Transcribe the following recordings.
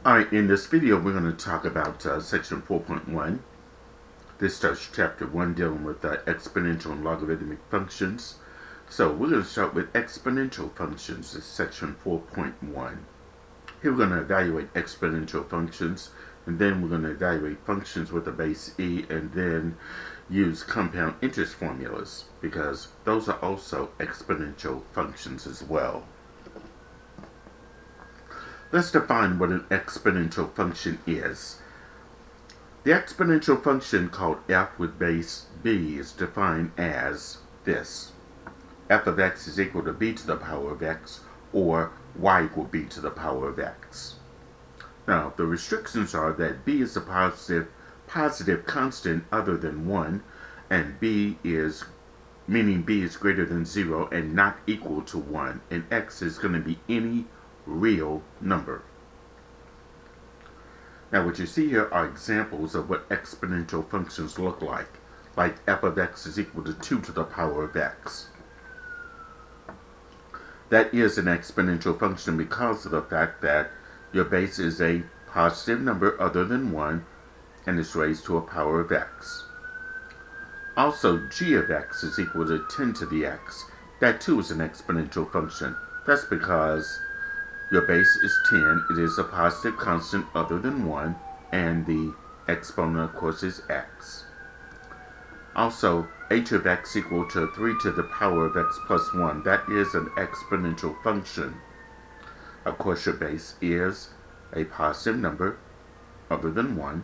Alright, in this video we're going to talk about section 4.1. This starts chapter 1 dealing with exponential and logarithmic functions. So we're going to start with exponential functions. This is section 4.1. Here we're going to evaluate exponential functions, and then we're going to evaluate functions with a base e, and then use compound interest formulas, because those are also exponential functions as well. Let's define what an exponential function is. The exponential function called f with base b is defined as this. F of x is equal to b to the power of x, or y equal b to the power of x. Now, the restrictions are that b is a positive constant other than 1, and meaning b is greater than 0 and not equal to 1, and x is going to be any real number. Now what you see here are examples of what exponential functions look like f of x is equal to 2 to the power of x. That is an exponential function because of the fact that your base is a positive number other than 1 and is raised to a power of x. Also, g of x is equal to 10 to the x. That too is an exponential function. That's because your base is 10, it is a positive constant other than 1, and the exponent, of course, is x. Also, h of x equal to 3 to the power of x plus 1. That is an exponential function. Of course, your base is a positive number other than 1,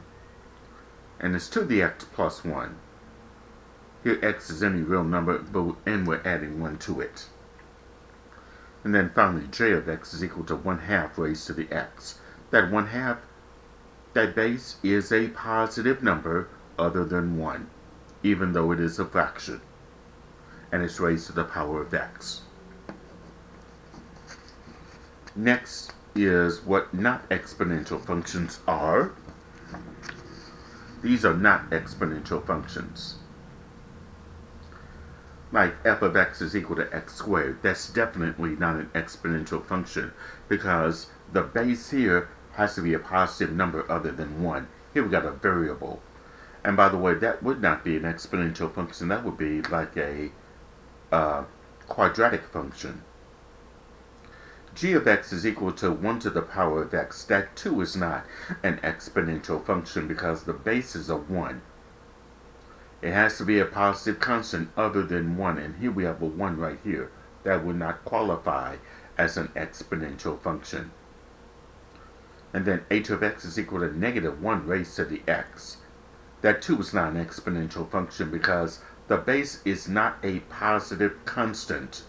and it's to the x plus 1. Here, x is any real number, and we're adding 1 to it. And then finally, j of x is equal to 1/2 raised to the x. That 1/2, that base is a positive number other than 1, even though it is a fraction, and it's raised to the power of x. Next is what not exponential functions are. These are not exponential functions. Like f of x is equal to x squared. That's definitely not an exponential function because the base here has to be a positive number other than 1. Here we got a variable. And by the way, that would not be an exponential function. That would be like a quadratic function. G of x is equal to 1 to the power of x. That too is not an exponential function because the base is a 1. It has to be a positive constant other than 1, and here we have a 1 right here. That would not qualify as an exponential function. And then h of x is equal to -1 raised to the x. That too is not an exponential function because the base is not a positive constant.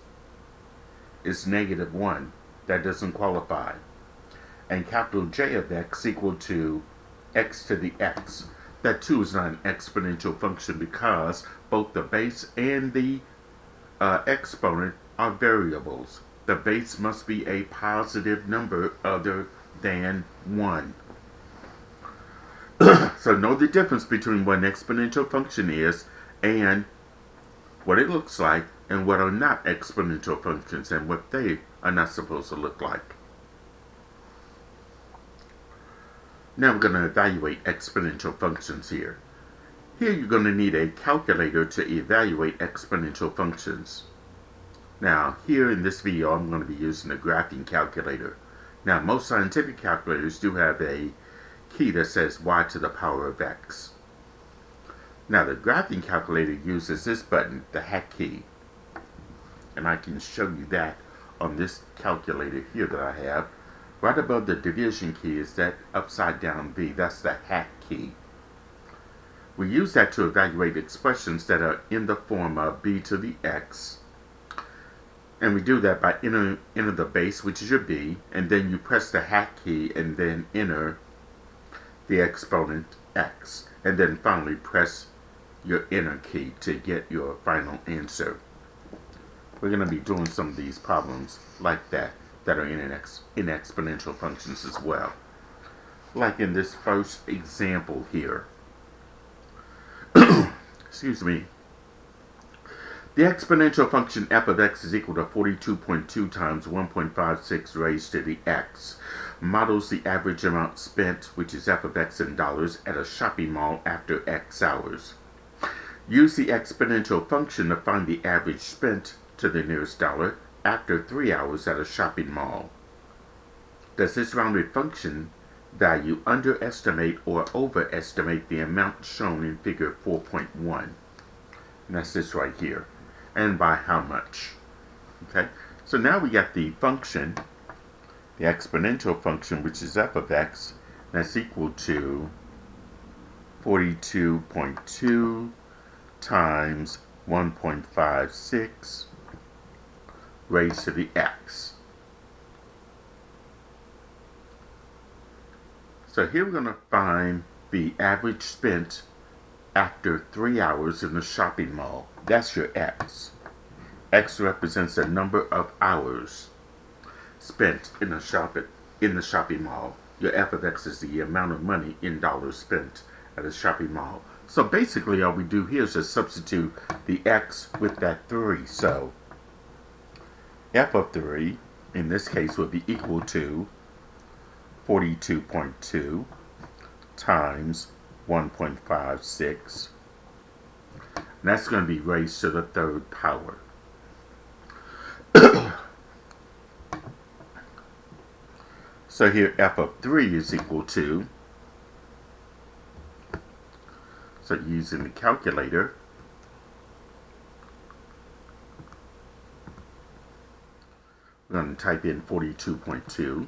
It's -1. That doesn't qualify. And capital J of x equal to x to the x. That too is not an exponential function because both the base and the exponent are variables. The base must be a positive number other than 1. So know the difference between what an exponential function is and what it looks like, and what are not exponential functions and what they are not supposed to look like. Now we're going to evaluate exponential functions here. Here you're going to need a calculator to evaluate exponential functions. Now here in this video I'm going to be using a graphing calculator. Now most scientific calculators do have a key that says y to the power of x. Now the graphing calculator uses this button, the hack key. And I can show you that on this calculator here that I have. Right above the division key is that upside down V. That's the hack key. We use that to evaluate expressions that are in the form of b to the x. And we do that by enter the base, which is your b, and then you press the hack key and then enter the exponent x. And then finally press your enter key to get your final answer. We're going to be doing some of these problems like that are in exponential functions as well. Like in this first example here. Excuse me. The exponential function f of x is equal to 42.2 times 1.56 raised to the x. Models the average amount spent, which is f of x in dollars, at a shopping mall after x hours. Use the exponential function to find the average spent to the nearest dollar after 3 hours at a shopping mall. Does this rounded function value underestimate or overestimate the amount shown in figure 4.1? And that's this right here. And by how much? Okay, so now we got the function, the exponential function, which is f of x, that's equal to 42.2 times 1.56 raised to the x. So here we're going to find the average spent after 3 hours in the shopping mall. That's your x. X represents the number of hours spent in the shopping mall. Your f of x is the amount of money in dollars spent at a shopping mall. So basically all we do here is just substitute the x with that 3. So f of 3 in this case would be equal to 42.2 times 1.56. And that's going to be raised to the third power. So here f of 3 is equal to, so using the calculator, we're going to type in 42.2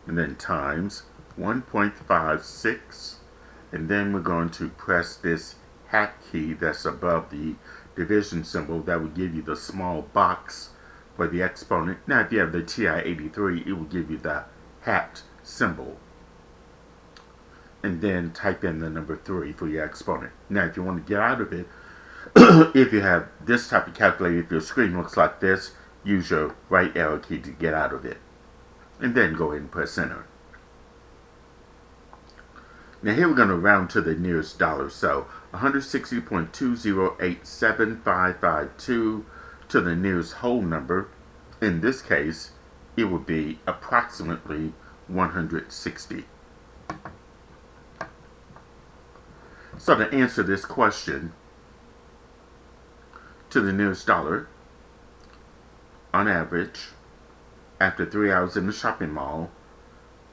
and then times 1.56, and then we're going to press this hat key that's above the division symbol. That will give you the small box for the exponent. Now if you have the TI-83, it will give you the hat symbol. And then type in the number 3 for your exponent. Now if you want to get out of it, if you have this type of calculator, if your screen looks like this, use your right arrow key to get out of it. And then go ahead and press enter. Now here we're going to round to the nearest dollar. So 160.2087552 to the nearest whole number. In this case, it would be approximately 160. So to answer this question, to the nearest dollar, on average, after 3 hours in the shopping mall,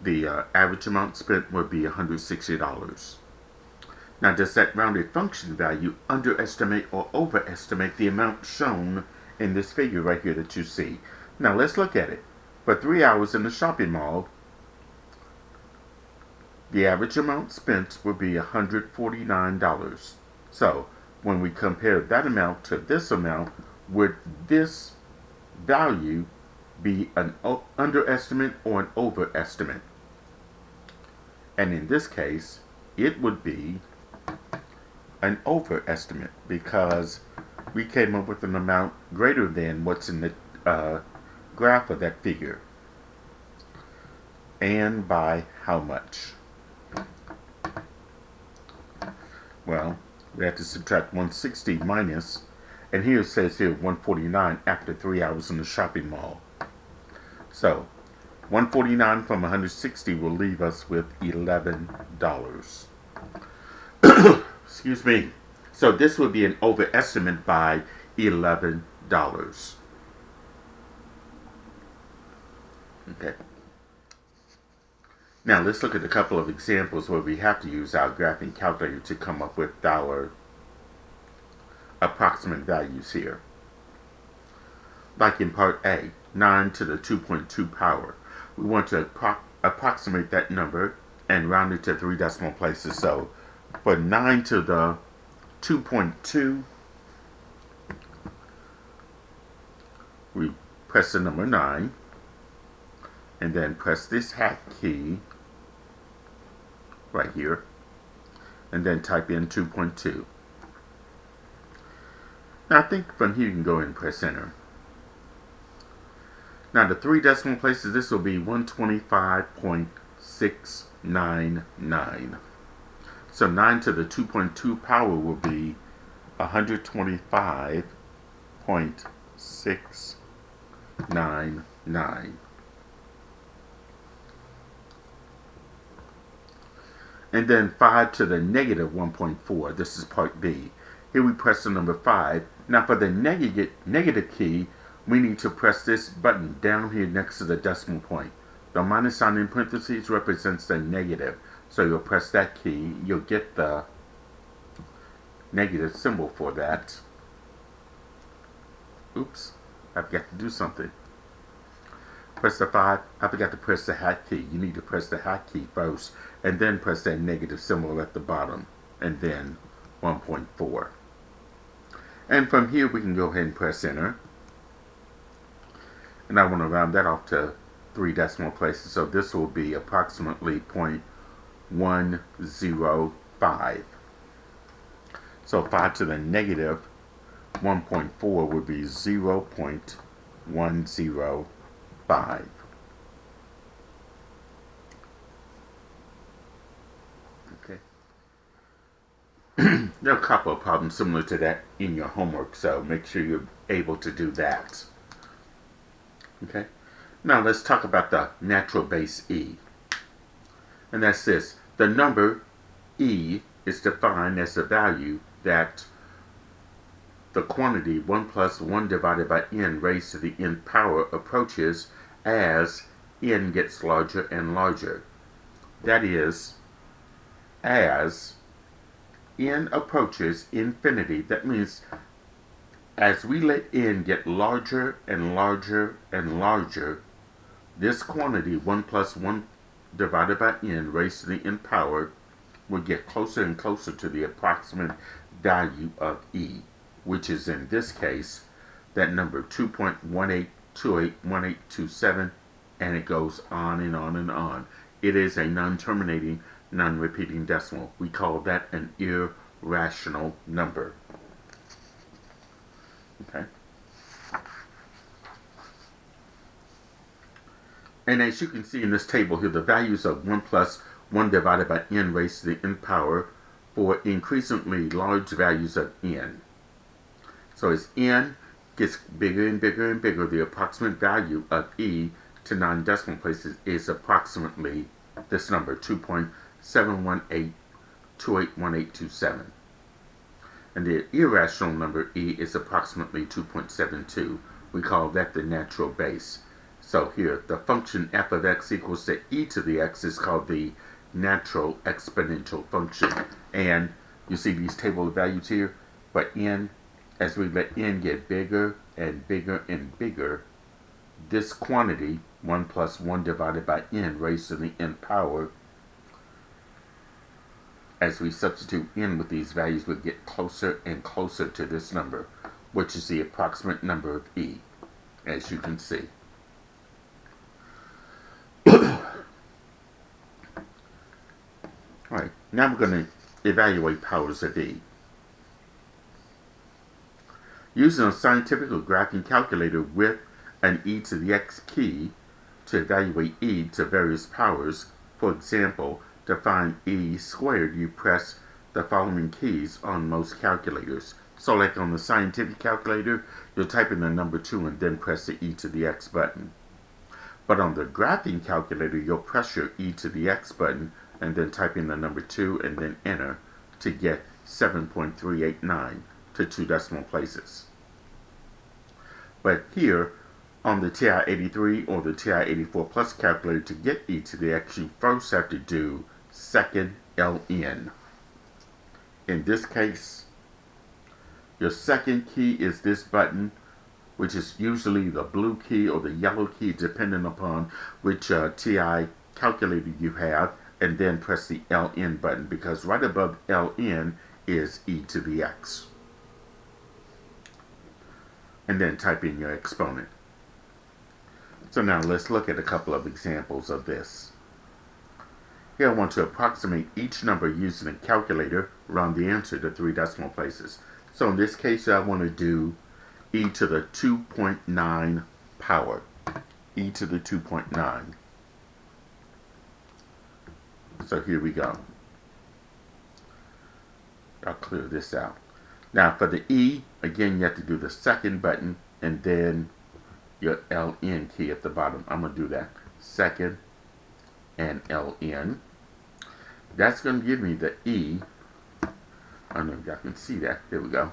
the average amount spent would be $160. Now, does that rounded function value underestimate or overestimate the amount shown in this figure right here that you see? Now, let's look at it. For 3 hours in the shopping mall, the average amount spent would be $149. So, when we compare that amount to this amount, would this value be an underestimate or an overestimate? And in this case, it would be an overestimate because we came up with an amount greater than what's in the graph of that figure. And by how much? Well, we have to subtract 160 minus, and here it says here 149 after 3 hours in the shopping mall. So 149 from 160 will leave us with $11. Excuse me. So this would be an overestimate by $11. Okay. Now let's look at a couple of examples where we have to use our graphing calculator to come up with our approximate values here. Like in part A, 9 to the 2.2 power. We want to approximate that number and round it to 3 decimal places. So for 9 to the 2.2, we press the number 9 and then press this hat key right here and then type in 2.2. Now I think from here you can go ahead and press enter. Now the 3 decimal places, this will be 125.699. So 9 to the 2.2 power will be 125 0.699. And then 5 to the negative 1.4. This is part B. Here we press the number 5. Now for the negative key, we need to press this button down here next to the decimal point. The minus sign in parentheses represents the negative. So you'll press that key. You'll get the negative symbol for that. Oops, I forgot to do something. Press the 5. I forgot to press the hat key. You need to press the hat key first, and then press that negative symbol at the bottom, and then 1.4. And from here, we can go ahead and press enter. And I want to round that off to 3 decimal places, so this will be approximately 0.105. So 5 to the negative 1.4 would be 0.105. Okay. There are a couple of problems similar to that in your homework, so make sure you're able to do that. Okay. Now let's talk about the natural base e. And that's this. The number e is defined as the value that the quantity 1 plus 1 divided by n raised to the n power approaches as n gets larger and larger. That is, as n approaches infinity, that means as we let n get larger and larger and larger, this quantity 1 plus 1 divided by n raised to the n power will get closer and closer to the approximate value of e, which is in this case that number 2.18281827, and it goes on and on and on. It is a non-terminating, non-repeating decimal. We call that an irrational number. Okay. And as you can see in this table here, the values of 1 plus 1 divided by n raised to the n power for increasingly large values of n. So as n gets bigger and bigger and bigger, the approximate value of e to 9 decimal places is approximately this number, 2.718281827. And the irrational number e is approximately 2.72. We call that the natural base. So here, the function f of x equals to e to the x is called the natural exponential function. And you see these table of values here, but n, as we let n get bigger and bigger and bigger, this quantity, 1 plus 1 divided by n raised to the n power, as we substitute n with these values, we get closer and closer to this number, which is the approximate number of e, as you can see. Alright, now we're going to evaluate powers of e. Using a scientific or graphing calculator with an e to the x key to evaluate e to various powers, for example, to find e squared, you press the following keys on most calculators. So like on the scientific calculator, you'll type in the number 2 and then press the e to the x button. But on the graphing calculator, you'll press your e to the x button and then type in the number 2 and then enter to get 7.389 to 2 decimal places. But here, on the TI-83 or the TI-84 Plus calculator, to get e to the x, you first have to do second ln. In this case, your second key is this button, which is usually the blue key or the yellow key, depending upon which TI calculator you have, and then press the ln button, because right above ln is e to the x. And then type in your exponent. So now let's look at a couple of examples of this. Here I want to approximate each number using a calculator, round the answer to 3 decimal places. So in this case, I want to do e to the 2.9 power. E to the 2.9. So here we go. I'll clear this out. Now for the E, again, you have to do the second button and then your LN key at the bottom. I'm going to do that. Second and LN. That's going to give me the E. I don't know if y'all can see that. There we go.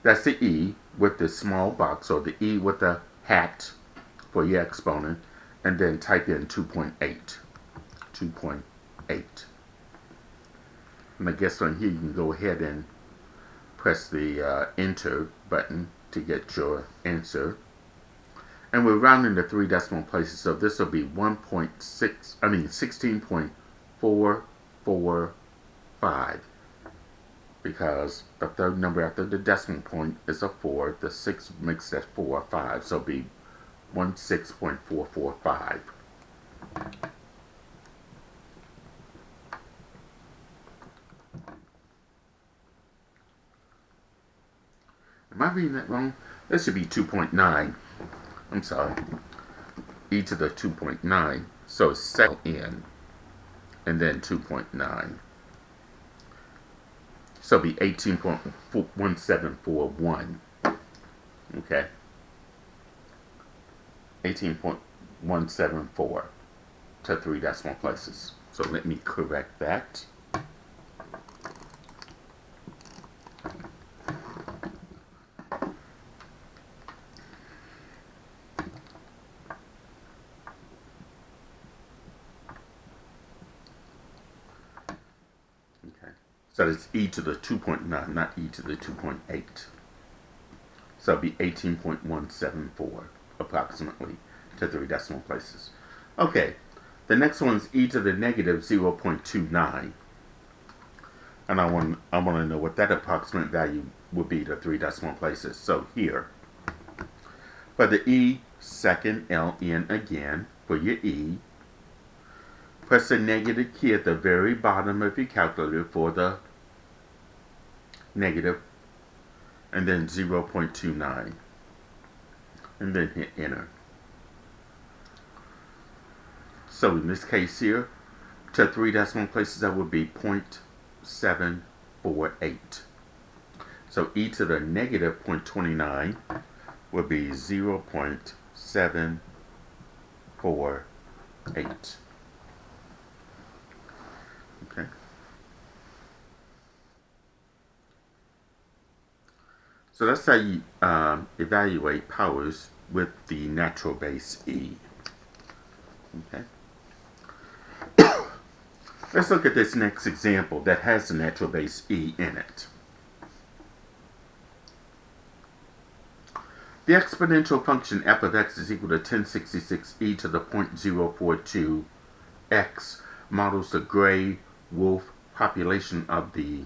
That's the E with the small box, or the E with the hat for your exponent, and then type in 2.8. 2.8. And I guess on here you can go ahead and press the enter button to get your answer. And we're rounding to 3 decimal places, so this will be 16.445, because the third number after the decimal point is a 4. The 6 makes that 4 or 5, so it'll be 16.445. Am I reading that wrong? This should be 2.9. I'm sorry. E to the 2.9. So second N and then 2.9. So it'll be 18.1741. Okay. 18.174 to 3 decimal places. So let me correct that. So it's e to the 2.9, not e to the 2.8. So it'll be 18.174 approximately to 3 decimal places. Okay, the next one is e to the negative 0.29. And I want to know what that approximate value would be to 3 decimal places. So here, for the e, second LN again, for your e, press the negative key at the very bottom of your calculator for the negative, and then 0.29, and then hit enter. So in this case here, to 3 decimal places, that would be 0.748. So e to the negative 0.29 would be 0.748. Okay. So that's how you evaluate powers with the natural base E. Okay. Let's look at this next example that has the natural base E in it. The exponential function f of x is equal to 1066 e to the 0.042 x models the gray wolf population of the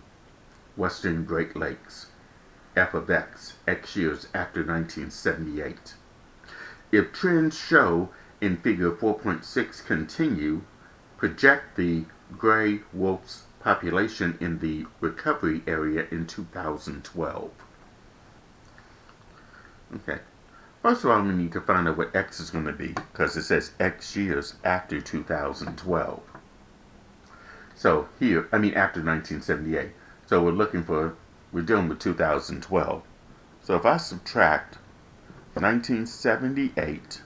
Western Great Lakes. F of x years after 1978. If trends show in figure 4.6 continue, project the gray wolf's population in the recovery area in 2012. Okay. First of all, we need to find out what x is going to be, because it says x years after 2012. So here, after 1978. So we're dealing with 2012. So if I subtract 1978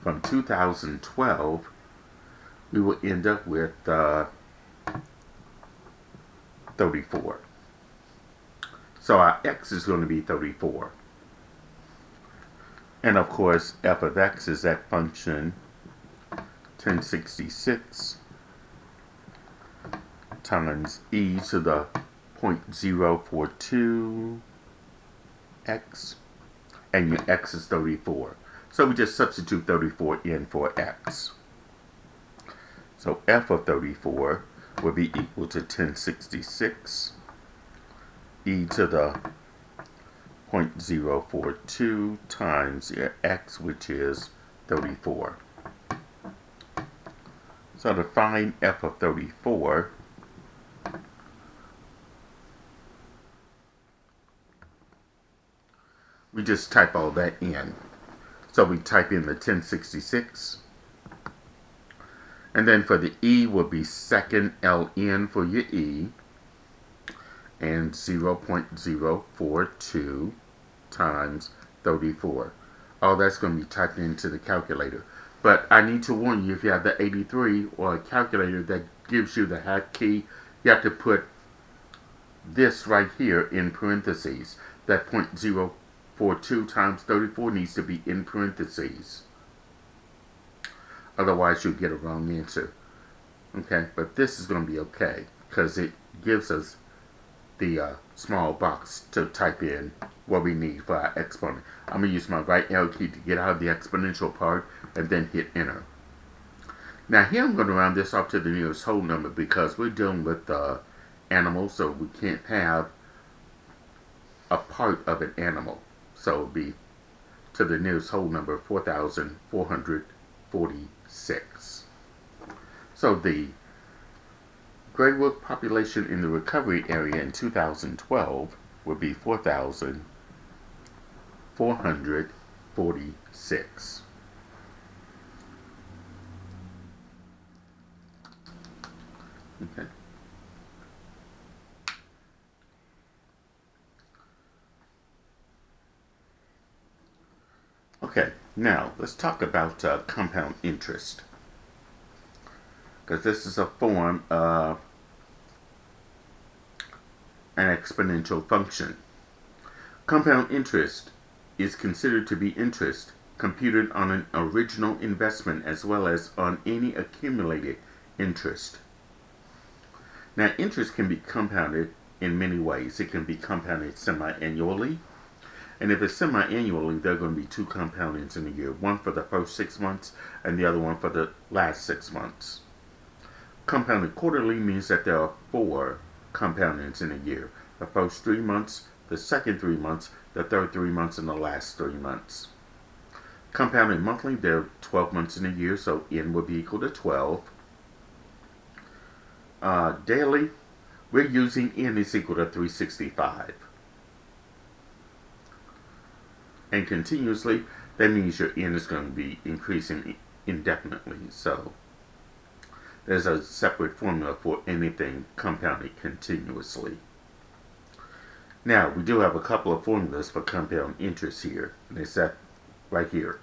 from 2012, we will end up with 34. So our x is going to be 34. And of course, f of x is that function 1066 times e to the 0.042 x, and your x is 34. So we just substitute 34 in for x. So f of 34 will be equal to 1066 e to the 0.042 times your x, which is 34. So to find f of 34, we just type all that in. So we type in the 1066. And then for the E will be second LN for your E. and 0.042 times 34. All that's going to be typed into the calculator. But I need to warn you, if you have the 83 or a calculator that gives you the hash key, you have to put this right here in parentheses. That 0.042 times 34 needs to be in parentheses. Otherwise, you'll get a wrong answer. Okay, but this is going to be okay because it gives us the small box to type in what we need for our exponent. I'm going to use my right arrow key to get out of the exponential part and then hit enter. Now here I'm going to round this off to the nearest whole number because we're dealing with animals, so we can't have a part of an animal. So it'll be to the nearest whole number, 4,446. So the gray wolf population in the recovery area in 2012 would be 4,446. Okay. Okay, now let's talk about compound interest, because this is a form of an exponential function. Compound interest is considered to be interest computed on an original investment as well as on any accumulated interest. Now, interest can be compounded in many ways. It can be compounded semi-annually, and if it's semi-annually, there are going to be two compoundings in a year, one for the first 6 months and the other one for the last 6 months. Compounded quarterly means that there are 4 compoundings in a year: the first 3 months, the second 3 months, the third 3 months, and the last 3 months. Compounded monthly, there are 12 months in a year, so n would be equal to 12. Daily, we're using n is equal to 365. And continuously, that means your n is going to be increasing indefinitely. So there's a separate formula for anything compounded continuously. Now, we do have a couple of formulas for compound interest here, and it's that right here.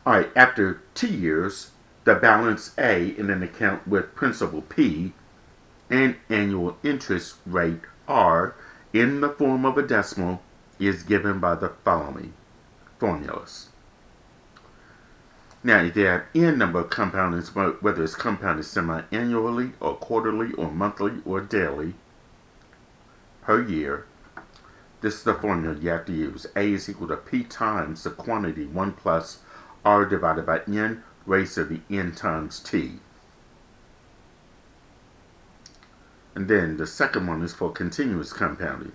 Alright, after 2 years, the balance A in an account with principal P and annual interest rate R in the form of a decimal is given by the following formulas. Now, if you have n number of compoundings, whether it's compounded semi-annually or quarterly or monthly or daily per year, this is the formula you have to use. A is equal to P times the quantity 1 plus R divided by n raised to the n times t. And then the second one is for continuous compounding.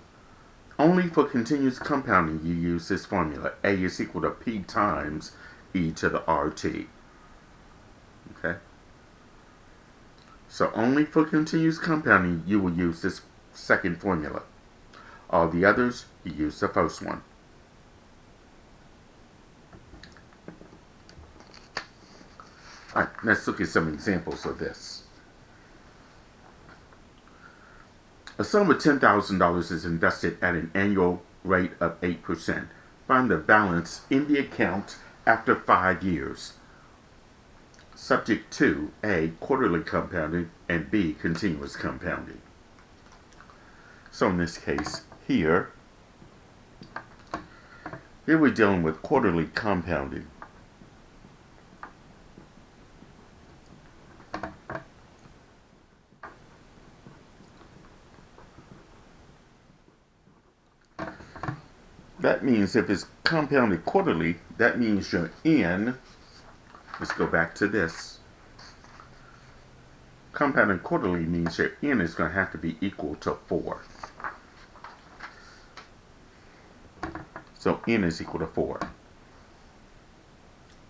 Only for continuous compounding you use this formula. A is equal to P times e to the RT. Okay? So only for continuous compounding you will use this second formula. All the others, you use the first one. Alright, let's look at some examples of this. A sum of $10,000 is invested at an annual rate of 8%. Find the balance in the account after 5 years. Subject to A, quarterly compounding, and B, continuous compounding. So in this case, here we're dealing with quarterly compounding. That means if it's compounded quarterly, that means your n, let's go back to this. Compounded quarterly means your n is going to have to be equal to 4. So n is equal to 4.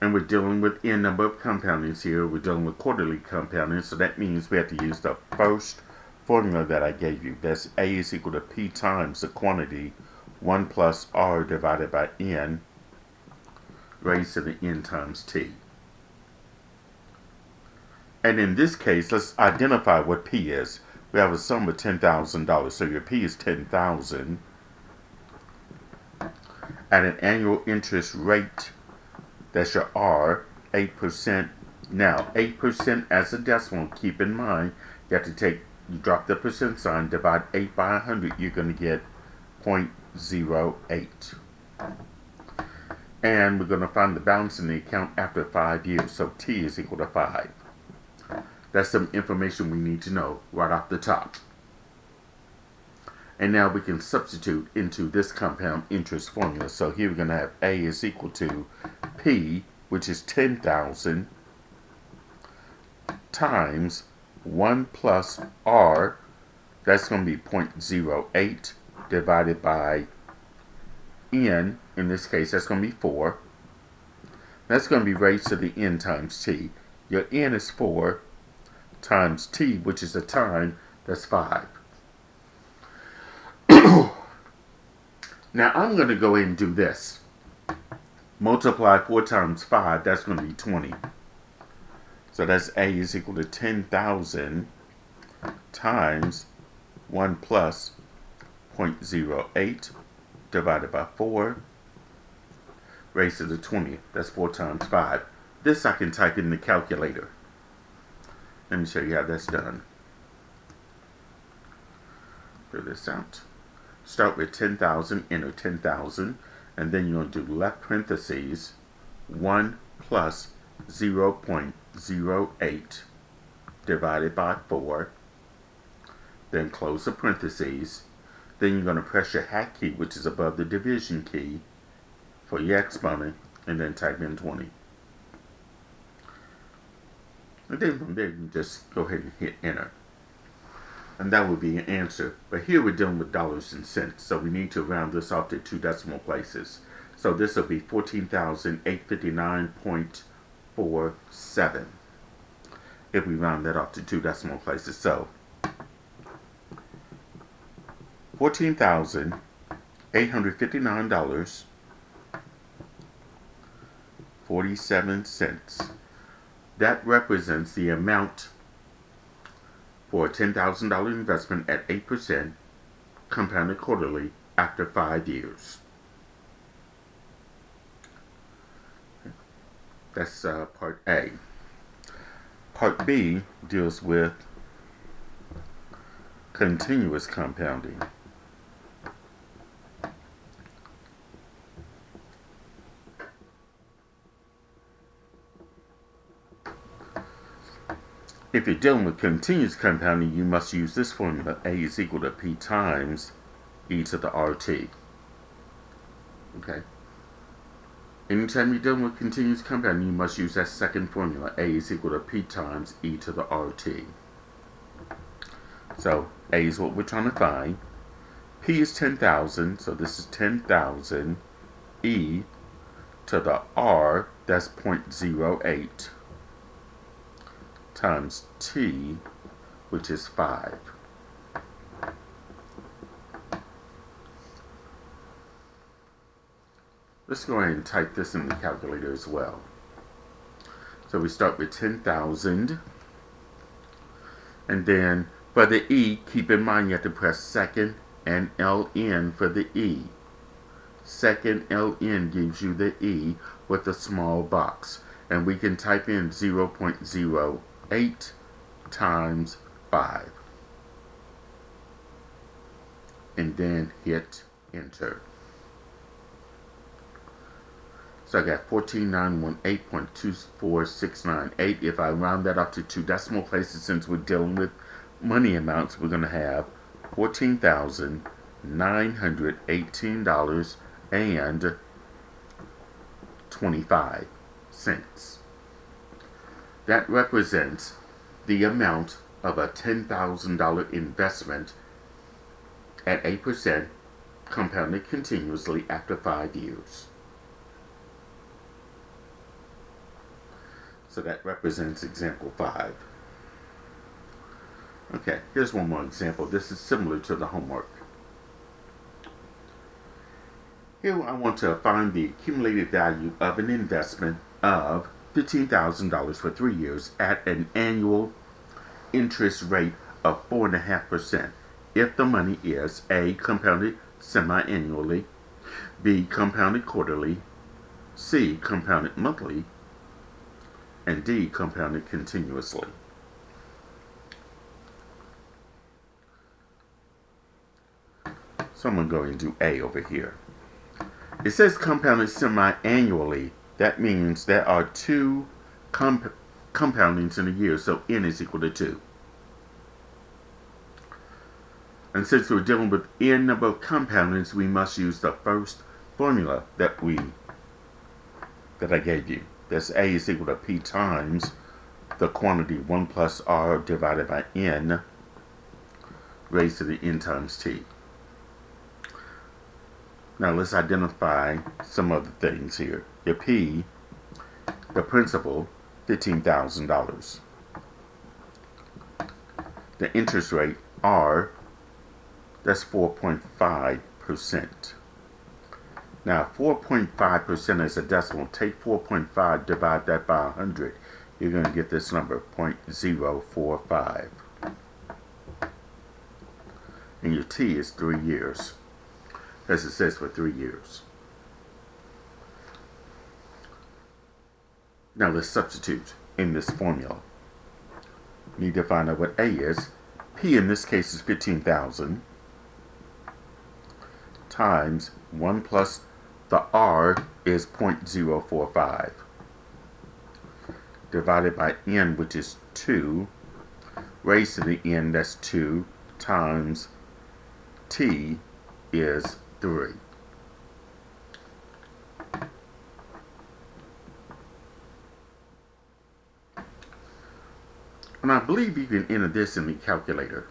And we're dealing with n number of compoundings here. We're dealing with quarterly compounding, so that means we have to use the first formula that I gave you. That's A is equal to P times the quantity 1 plus R divided by n raised to the n times t. And in this case, let's identify what P is. we have a sum of $10,000. So your P is 10,000 at an annual interest rate. That's your R, 8%. Now, 8% as a decimal, keep in mind, you drop the percent sign, divide 8 by 100, you're going to get 0.08. And we're going to find the balance in the account after 5 years. So T is equal to 5. That's some information we need to know right off the top. And now we can substitute into this compound interest formula. So here we're going to have A is equal to P, which is 10,000, times 1 plus R, that's going to be 0.08, divided by N, in this case that's going to be 4. That's going to be raised to the N times T. Your N is 4 times T, which is the time, that's 5. Now I'm going to go ahead and do this. Multiply 4 times 5, that's going to be 20. So that's A is equal to 10,000 times 1 plus 0.08 divided by 4 raised to the 20. That's 4 times 5. This I can type in the calculator. Let me show you how that's done. Fill this out. Start with 10,000, enter 10,000, and then you're going to do left parentheses 1 plus 0.08 divided by 4. Then close the parentheses. Then you're going to press your hat key, which is above the division key, for your exponent, and then type in 20. And then from there, you can just go ahead and hit enter. And that would be your answer. But here we're dealing with dollars and cents, so we need to round this off to 2 decimal places. So this will be 14,859.47 if we round that off to 2 decimal places. So $14,859.47. That represents the amount for a $10,000 investment at 8%, compounded quarterly after 5 years. That's part A. Part B deals with continuous compounding. If you're dealing with continuous compounding, you must use this formula. A is equal to P times e to the RT. Okay. Anytime you're dealing with continuous compounding, you must use that second formula. A is equal to P times e to the RT. So A is what we're trying to find. P is 10,000, so this is 10,000. E to the R, that's 0.08. times T, which is 5. Let's go ahead and type this in the calculator as well. So we start with 10,000, and then for the E, keep in mind you have to press second and LN for the E. Second LN gives you the E with a small box, and we can type in 0.08 times 5 and then hit enter. So I got 14,918.24698. If I round that up to 2 decimal places, since we're dealing with money amounts, we're going to have $14,918.25. That represents the amount of a $10,000 investment at 8%, compounded continuously after 5 years. So that represents example 5. Okay, here's one more example. This is similar to the homework. Here I want to find the accumulated value of an investment of $15,000 for 3 years at an annual interest rate of 4.5% if the money is A, compounded semi-annually, B, compounded quarterly, C, compounded monthly, and D, compounded continuously. So I'm going to go and do A over here. It says compounded semi-annually. That means there are two compoundings in a year, so n is equal to 2. And since we're dealing with n number of compoundings, we must use the first formula that I gave you. That's A is equal to P times the quantity 1 plus R divided by n raised to the n times t. Now let's identify some other things here. Your P, the principal, $15,000. The interest rate, R, that's 4.5%. Now 4.5% is a decimal. Take 4.5, divide that by 100. You're going to get this number, 0.045. And your T is 3 years. As it says, for 3 years. Now let's substitute in this formula. We need to find out what A is. P in this case is 15,000 times 1 plus the R is 0.045 divided by n, which is 2, raised to the n, that's 2, times T is 3. And I believe you can enter this in the calculator.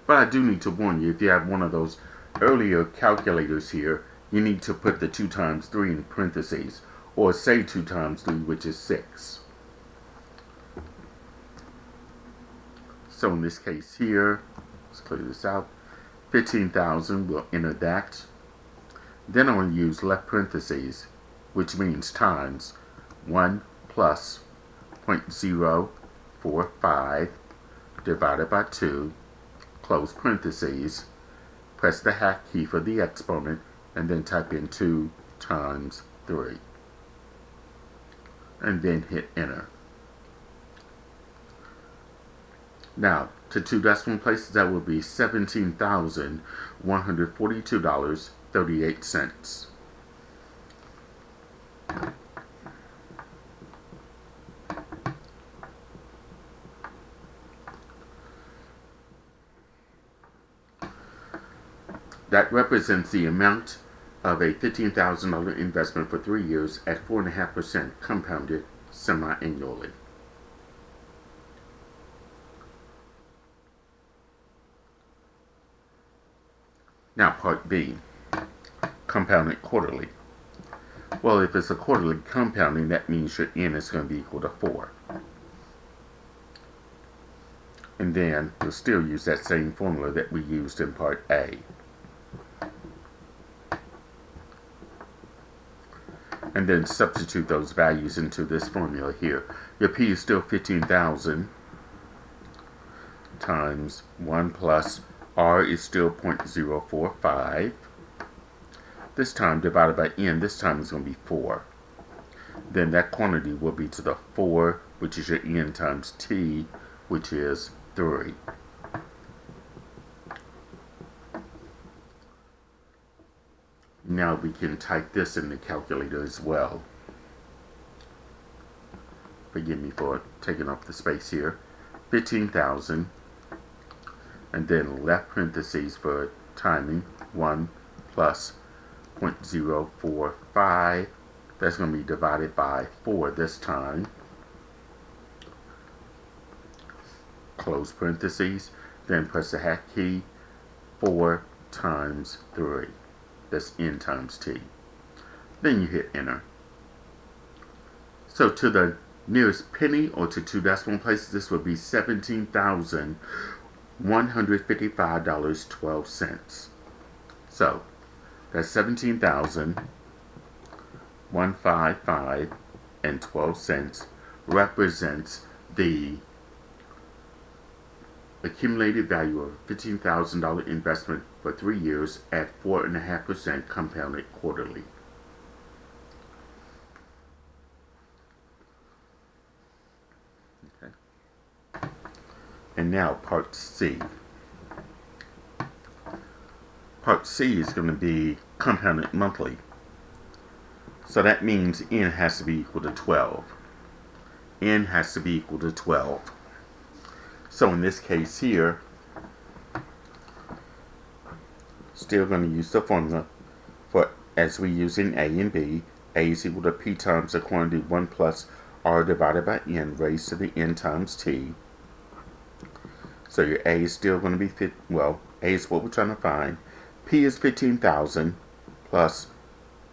But I do need to warn you, if you have one of those earlier calculators here, you need to put the 2 times 3 in parentheses, or say 2 times 3, which is 6. So in this case here, let's clear this out. 15,000, we'll enter that. Then I'm going to use left parentheses, which means times 1 plus 0.045 divided by 2, close parentheses, press the hash key for the exponent, and then type in 2 times 3. And then hit enter. Now, to 2 decimal places, that will be $17,142.38. That represents the amount of a $15,000 investment for 3 years at 4.5% compounded semi-annually. Now part B, compounded quarterly. Well, if it's a quarterly compounding, that means your n is going to be equal to 4. And then we'll still use that same formula that we used in part A. And then substitute those values into this formula here. Your P is still 15,000 times 1 plus R is still 0.045. This time divided by n, this time is going to be 4. Then that quantity will be to the 4, which is your n, times t, which is 3. Now we can type this in the calculator as well. Forgive me for taking off the space here. 15,000, and then left parentheses for timing, 1 plus 0.045. That's going to be divided by 4 this time. Close parentheses, then press the hash key, 4 times 3. That's n times t. Then you hit enter. So to the nearest penny, or to 2 decimal places, this would be $17,155.12. So that's $17,155.12 represents the accumulated value of a $15,000 investment for 3 years at 4.5% compounded quarterly. Okay. And now part C. Part C is going to be compounded monthly. So that means n has to be equal to 12. N has to be equal to 12. So in this case here, still going to use the formula for as we use in A and B. A is equal to P times the quantity 1 plus R divided by N raised to the N times T. So your A is still going to be, A is what we're trying to find. P is 15,000 plus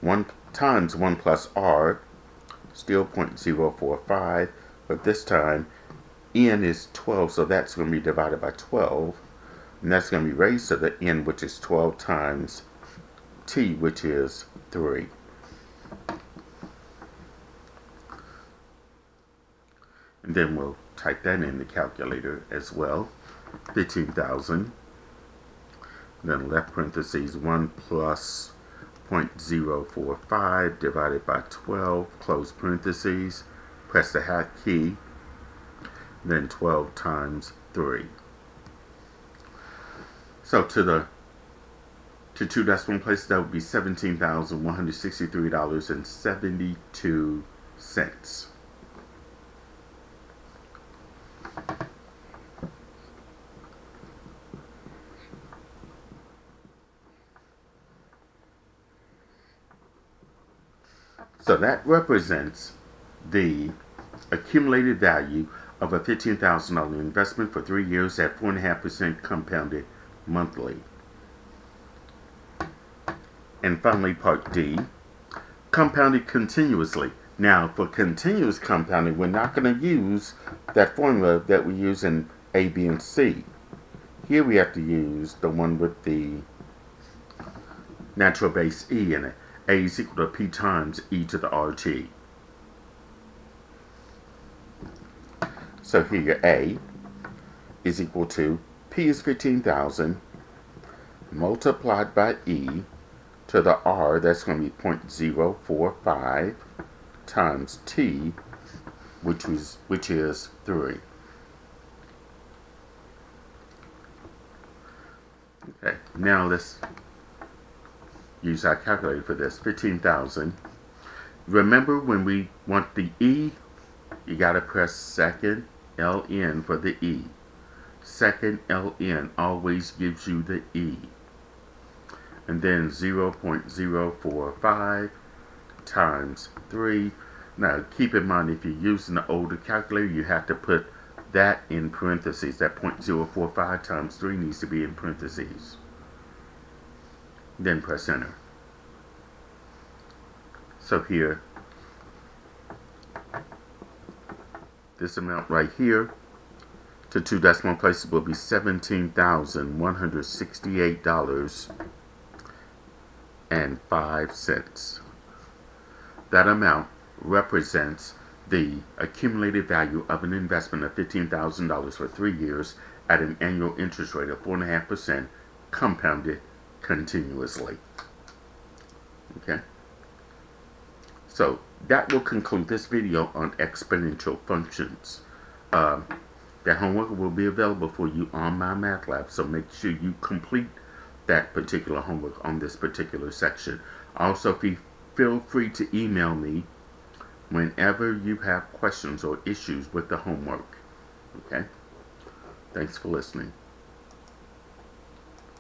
1 times 1 plus R, still 0.045, but this time N is 12, so that's going to be divided by 12, and that's going to be raised to the N, which is 12 times T, which is 3. And then we'll type that in the calculator as well. 15,000, then left parentheses 1 plus 0.045 divided by 12, close parentheses, press the hat key, then 12 times 3. So to two decimal places, that would be $17,163.72. So that represents the accumulated value of a $15,000 investment for 3 years at 4.5% compounded monthly. And finally, part D, compounded continuously. Now, for continuous compounding, we're not going to use that formula that we use in A, B, and C. Here we have to use the one with the natural base E in it. A is equal to P times E to the RT. So here your A is equal to P is 15,000 multiplied by E to the R, that's going to be 0.045 times T, which is 3. Okay, now let's use our calculator for this. 15,000. Remember, when we want the E, you got to press second LN for the E. Second LN always gives you the E. And then 0.045 times 3. Now, keep in mind, if you're using the older calculator, you have to put that in parentheses. That 0.045 times 3 needs to be in parentheses. Then press enter. So here, this amount right here to two decimal places will be $17,168.05. That amount represents the accumulated value of an investment of $15,000 for 3 years at an annual interest rate of 4.5% compounded continuously. Okay? So that will conclude this video on exponential functions. That homework will be available for you on my math lab, so make sure you complete that particular homework on this particular section. Also, feel free to email me whenever you have questions or issues with the homework. Okay? Thanks for listening.